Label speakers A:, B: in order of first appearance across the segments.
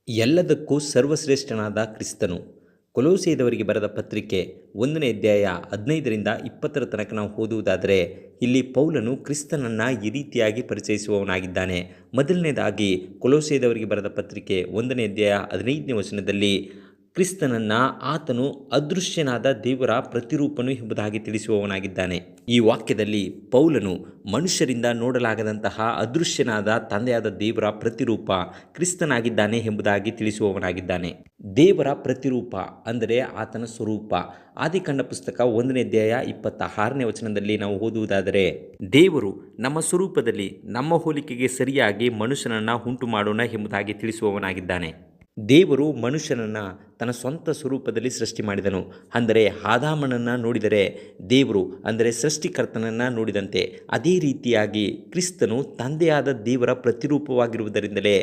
A: ಎಲ್ಲದಕ್ಕೂ ಸರ್ವಶ್ರೇಷ್ಠನಾದ ಕ್ರಿಸ್ತನು. ಕೊಲೋಸೆಯವರಿಗೆ ಬರೆದ ಪತ್ರಿಕೆ 1ನೇ ಅಧ್ಯಾಯ 15ರಿಂದ 20ರ ತನಕ ನಾವು ಓದುವುದಾದರೆ, ಇಲ್ಲಿ ಪೌಲನು ಕ್ರಿಸ್ತನನ್ನು ಈ ರೀತಿಯಾಗಿ ಪರಿಚಯಿಸುವವನಾಗಿದ್ದಾನೆ. ಮೊದಲನೇದಾಗಿ ಕೊಲೋಸೆಯವರಿಗೆ ಬರೆದ ಪತ್ರಿಕೆ 1ನೇ ಅಧ್ಯಾಯ 15ನೇ ವಚನದಲ್ಲಿ ಕ್ರಿಸ್ತನನ್ನು ಆತನು ಅದೃಶ್ಯನಾದ ದೇವರ ಪ್ರತಿರೂಪನು ಎಂಬುದಾಗಿ ತಿಳಿಸುವವನಾಗಿದ್ದಾನೆ. ಈ ವಾಕ್ಯದಲ್ಲಿ ಪೌಲನು ಮನುಷ್ಯರಿಂದ ನೋಡಲಾಗದಂತಹ ಅದೃಶ್ಯನಾದ ತಂದೆಯಾದ ದೇವರ ಪ್ರತಿರೂಪ ಕ್ರಿಸ್ತನಾಗಿದ್ದಾನೆ ಎಂಬುದಾಗಿ ತಿಳಿಸುವವನಾಗಿದ್ದಾನೆ. ದೇವರ ಪ್ರತಿರೂಪ ಅಂದರೆ ಆತನ ಸ್ವರೂಪ. ಆದಿಕಾಂಡ ಪುಸ್ತಕ 1ನೇ ಅಧ್ಯಾಯ 26ನೇ ವಚನದಲ್ಲಿ ನಾವು ಓದುವುದಾದರೆ, ದೇವರು ನಮ್ಮ ಸ್ವರೂಪದಲ್ಲಿ ನಮ್ಮ ಹೋಲಿಕೆಗೆ ಸರಿಯಾಗಿ ಮನುಷ್ಯನನ್ನು ಉಂಟು ಮಾಡೋಣ ಎಂಬುದಾಗಿ ತಿಳಿಸುವವನಾಗಿದ್ದಾನೆ. ದೇವರು ಮನುಷ್ಯನನ್ನು ತನ್ನ ಸ್ವಂತ ಸ್ವರೂಪದಲ್ಲಿ ಸೃಷ್ಟಿ ಮಾಡಿದನು. ಅಂದರೆ ಆದಾಮನನ್ನು ನೋಡಿದರೆ ದೇವರು ಅಂದರೆ ಸೃಷ್ಟಿಕರ್ತನನ್ನು ನೋಡಿದಂತೆ, ಅದೇ ರೀತಿಯಾಗಿ ಕ್ರಿಸ್ತನು ತಂದೆಯಾದ ದೇವರ ಪ್ರತಿರೂಪವಾಗಿರುವುದರಿಂದಲೇ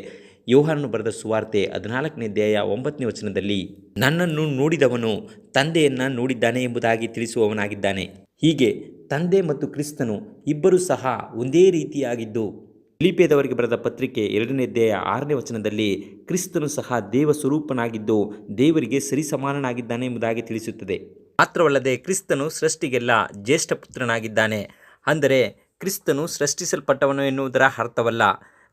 A: ಯೋಹಾನನು ಬರೆದ ಸುವಾರ್ತೆ 14ನೇ ಅಧ್ಯಾಯ 9ನೇ ವಚನದಲ್ಲಿ ನನ್ನನ್ನು ನೋಡಿದವನು ತಂದೆಯನ್ನು ನೋಡಿದ್ದಾನೆ ಎಂಬುದಾಗಿ ತಿಳಿಸುವವನಾಗಿದ್ದಾನೆ. ಹೀಗೆ ತಂದೆ ಮತ್ತು ಕ್ರಿಸ್ತನು ಇಬ್ಬರೂ ಸಹ ಒಂದೇ ರೀತಿಯಾಗಿದ್ದು, ಫಿಲಿಪ್ಪಿಯದವರಿಗೆ ಬರೆದ ಪತ್ರಿಕೆ 2ನೇ ಅಧ್ಯಾಯ 6ನೇ ವಚನದಲ್ಲಿ ಕ್ರಿಸ್ತನು ಸಹ ದೇವ ಸ್ವರೂಪನಾಗಿದ್ದು ದೇವರಿಗೆ ಸರಿಸಮಾನನಾಗಿದ್ದಾನೆ ಎಂಬುದಾಗಿ ತಿಳಿಸುತ್ತದೆ. ಮಾತ್ರವಲ್ಲದೆ ಕ್ರಿಸ್ತನು ಸೃಷ್ಟಿಗೆಲ್ಲ ಜ್ಯೇಷ್ಠ ಪುತ್ರನಾಗಿದ್ದಾನೆ. ಅಂದರೆ ಕ್ರಿಸ್ತನು ಸೃಷ್ಟಿಸಲ್ಪಟ್ಟವನು ಎನ್ನುವುದರ ಅರ್ಥವಲ್ಲ.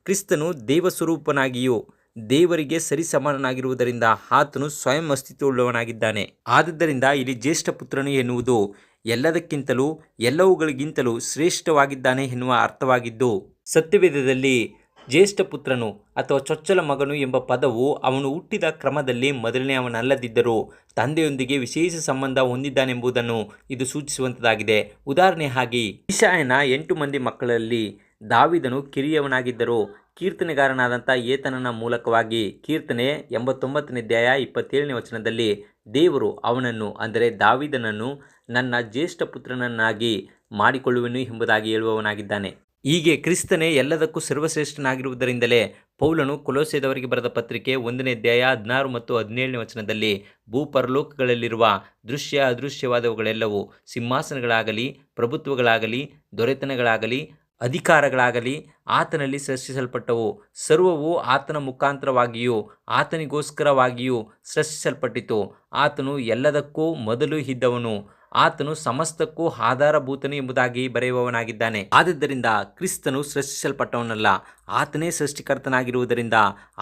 A: ಕ್ರಿಸ್ತನು ದೇವ ಸ್ವರೂಪನಾಗಿಯೂ ದೇವರಿಗೆ ಸರಿಸಮಾನನಾಗಿರುವುದರಿಂದ ಆತನು ಸ್ವಯಂ ಅಸ್ತಿತ್ವವುಳ್ಳವನಾಗಿದ್ದಾನೆ. ಆದುದರಿಂದ ಇಲ್ಲಿ ಜ್ಯೇಷ್ಠ ಪುತ್ರನು ಎನ್ನುವುದು ಎಲ್ಲದಕ್ಕಿಂತಲೂ ಎಲ್ಲವುಗಳಿಗಿಂತಲೂ ಶ್ರೇಷ್ಠವಾಗಿದ್ದಾನೆ ಎನ್ನುವ ಅರ್ಥವಾಗಿದ್ದು, ಸತ್ಯವೇದದಲ್ಲಿ ಜ್ಯೇಷ್ಠ ಪುತ್ರನು ಅಥವಾ ಚೊಚ್ಚಲ ಮಗನು ಎಂಬ ಪದವು ಅವನು ಹುಟ್ಟಿದ ಕ್ರಮದಲ್ಲಿ ಮೊದಲನೆಯವನಲ್ಲದಿದ್ದರೂ ತಂದೆಯೊಂದಿಗೆ ವಿಶೇಷ ಸಂಬಂಧ ಹೊಂದಿದ್ದಾನೆಂಬುದನ್ನು ಇದು ಸೂಚಿಸುವಂಥದ್ದಾಗಿದೆ. ಉದಾಹರಣೆಯಾಗಿ ಇಷಯನ 8 ಮಂದಿ ಮಕ್ಕಳಲ್ಲಿ ದಾವೀದನು ಕಿರಿಯವನಾಗಿದ್ದರೂ ಕೀರ್ತನೆಗಾರನಾದಂಥ ಏತನನ ಮೂಲಕವಾಗಿ ಕೀರ್ತನೆ 89ನೇ ಅಧ್ಯಾಯ 27ನೇ ವಚನದಲ್ಲಿ ದೇವರು ಅವನನ್ನು ಅಂದರೆ ದಾವೀದನನ್ನು ನನ್ನ ಜ್ಯೇಷ್ಠ ಪುತ್ರನನ್ನಾಗಿ ಮಾಡಿಕೊಳ್ಳುವೆನು ಎಂಬುದಾಗಿ ಹೇಳುವವನಾಗಿದ್ದಾನೆ. ಹೀಗೆ ಕ್ರಿಸ್ತನೇ ಎಲ್ಲದಕ್ಕೂ ಸರ್ವಶ್ರೇಷ್ಠನಾಗಿರುವುದರಿಂದಲೇ ಪೌಲನು ಕೊಲೋಸೆಯವರಿಗೆ ಬರೆದ ಪತ್ರಿಕೆ 1ನೇ ಅಧ್ಯಾಯ 16 ಮತ್ತು 17ನೇ ವಚನದಲ್ಲಿ ಭೂಪರಲೋಕಗಳಲ್ಲಿರುವ ದೃಶ್ಯ ಅದೃಶ್ಯವಾದವುಗಳೆಲ್ಲವೂ, ಸಿಂಹಾಸನಗಳಾಗಲಿ, ಪ್ರಭುತ್ವಗಳಾಗಲಿ, ದೊರೆತನಗಳಾಗಲಿ, ಅಧಿಕಾರಗಳಾಗಲಿ ಆತನಲ್ಲಿ ಸೃಷ್ಟಿಸಲ್ಪಟ್ಟವು. ಸರ್ವವು ಆತನ ಮುಖಾಂತರವಾಗಿಯೂ ಆತನಿಗೋಸ್ಕರವಾಗಿಯೂ ಸೃಷ್ಟಿಸಲ್ಪಟ್ಟಿತು. ಆತನು ಎಲ್ಲದಕ್ಕೂ ಮೊದಲು ಇದ್ದವನು, ಆತನು ಸಮಸ್ತಕ್ಕೂ ಆಧಾರಭೂತನು ಎಂಬುದಾಗಿ ಬರೆಯುವವನಾಗಿದ್ದಾನೆ. ಆದುದರಿಂದ ಕ್ರಿಸ್ತನು ಸೃಷ್ಟಿಸಲ್ಪಟ್ಟವನಲ್ಲ, ಆತನೇ ಸೃಷ್ಟಿಕರ್ತನಾಗಿರುವುದರಿಂದ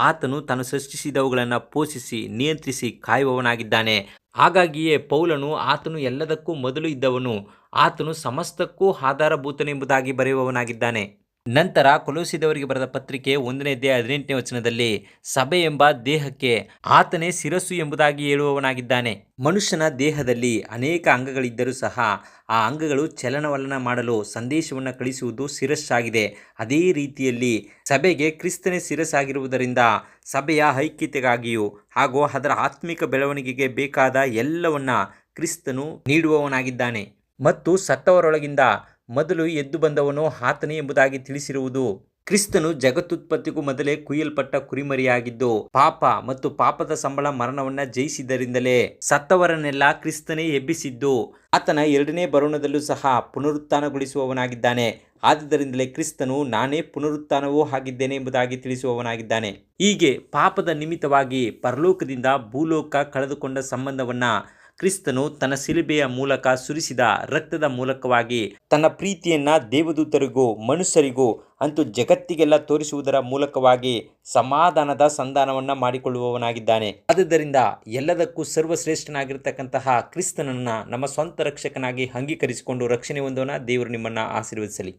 A: ಆತನು ತಾನು ಸೃಷ್ಟಿಸಿದವುಗಳನ್ನು ಪೋಷಿಸಿ ನಿಯಂತ್ರಿಸಿ ಕಾಯುವವನಾಗಿದ್ದಾನೆ. ಹಾಗಾಗಿಯೇ ಪೌಲನು ಆತನು ಎಲ್ಲದಕ್ಕೂ ಮೊದಲು ಇದ್ದವನು, ಆತನು ಸಮಸ್ತಕ್ಕೂ ಆಧಾರಭೂತನೆಂಬುದಾಗಿ ಬರೆಯುವವನಾಗಿದ್ದಾನೆ. ನಂತರ ಕೊಲೋಸೆಯವರಿಗೆ ಬರೆದ ಪತ್ರಿಕೆ 1ನೇ ಅಧ್ಯಾಯ 18ನೇ ವಚನದಲ್ಲಿ ಸಭೆ ಎಂಬ ದೇಹಕ್ಕೆ ಆತನೇ ಶಿರಸ್ಸು ಎಂಬುದಾಗಿ ಹೇಳುವವನಾಗಿದ್ದಾನೆ. ಮನುಷ್ಯನ ದೇಹದಲ್ಲಿ ಅನೇಕ ಅಂಗಗಳಿದ್ದರೂ ಸಹ ಆ ಅಂಗಗಳು ಚಲನವಲನ ಮಾಡಲು ಸಂದೇಶವನ್ನು ಕಳಿಸುವುದು ಶಿರಸ್ಸಾಗಿದೆ. ಅದೇ ರೀತಿಯಲ್ಲಿ ಸಭೆಗೆ ಕ್ರಿಸ್ತನೇ ಶಿರಸ್ಸಾಗಿರುವುದರಿಂದ ಸಭೆಯ ಐಕ್ಯತೆಗಾಗಿಯೂ ಹಾಗೂ ಅದರ ಆತ್ಮಿಕ ಬೆಳವಣಿಗೆಗೆ ಬೇಕಾದ ಎಲ್ಲವನ್ನ ಕ್ರಿಸ್ತನು ನೀಡುವವನಾಗಿದ್ದಾನೆ. ಮತ್ತು ಸತ್ತವರೊಳಗಿಂದ ಮೊದಲು ಎದ್ದು ಬಂದವನು ಆತನೇ ಎಂಬುದಾಗಿ ತಿಳಿಸಿರುವುದು, ಕ್ರಿಸ್ತನು ಜಗತ್ತುತ್ಪತ್ತಿಗೂ ಮೊದಲೇ ಕುಯ್ಯಲ್ಪಟ್ಟ ಕುರಿಮರಿಯಾಗಿದ್ದು ಪಾಪ ಮತ್ತು ಪಾಪದ ಸಂಬಳ ಮರಣವನ್ನ ಜಯಿಸಿದ್ದರಿಂದಲೇ ಸತ್ತವರನ್ನೆಲ್ಲ ಕ್ರಿಸ್ತನೇ ಎಬ್ಬಿಸಿದ್ದು ಆತನ 2ನೇ ಬರುಣದಲ್ಲೂ ಸಹ ಪುನರುತ್ಥಾನಗೊಳಿಸುವವನಾಗಿದ್ದಾನೆ. ಆದುದರಿಂದಲೇ ಕ್ರಿಸ್ತನು ನಾನೇ ಪುನರುತ್ಥಾನವೂ ಆಗಿದ್ದೇನೆ ಎಂಬುದಾಗಿ ತಿಳಿಸುವವನಾಗಿದ್ದಾನೆ. ಹೀಗೆ ಪಾಪದ ನಿಮಿತ್ತವಾಗಿ ಪರಲೋಕದಿಂದ ಭೂಲೋಕ ಕಳೆದುಕೊಂಡ ಸಂಬಂಧವನ್ನ ಕ್ರಿಸ್ತನು ತನ್ನ ಶಿಲುಬೆಯ ಮೂಲಕ ಸುರಿಸಿದ ರಕ್ತದ ಮೂಲಕವಾಗಿ ತನ್ನ ಪ್ರೀತಿಯನ್ನ ದೇವದೂತರಿಗೂ ಮನುಷ್ಯರಿಗೂ ಅಂತೂ ಜಗತ್ತಿಗೆಲ್ಲ ತೋರಿಸುವುದರ ಮೂಲಕವಾಗಿ ಸಮಾಧಾನದ ಸಂಧಾನವನ್ನ ಮಾಡಿಕೊಳ್ಳುವವನಾಗಿದ್ದಾನೆ. ಆದುದರಿಂದ ಎಲ್ಲದಕ್ಕೂ ಸರ್ವಶ್ರೇಷ್ಠನಾಗಿರ್ತಕ್ಕಂತಹ ಕ್ರಿಸ್ತನನ್ನ ನಮ್ಮ ಸ್ವಂತ ರಕ್ಷಕನಾಗಿ ಅಂಗೀಕರಿಸಿಕೊಂಡು ರಕ್ಷಣೆ ಹೊಂದೋಣ. ದೇವರು ನಿಮ್ಮನ್ನ ಆಶೀರ್ವದಿಸಲಿ.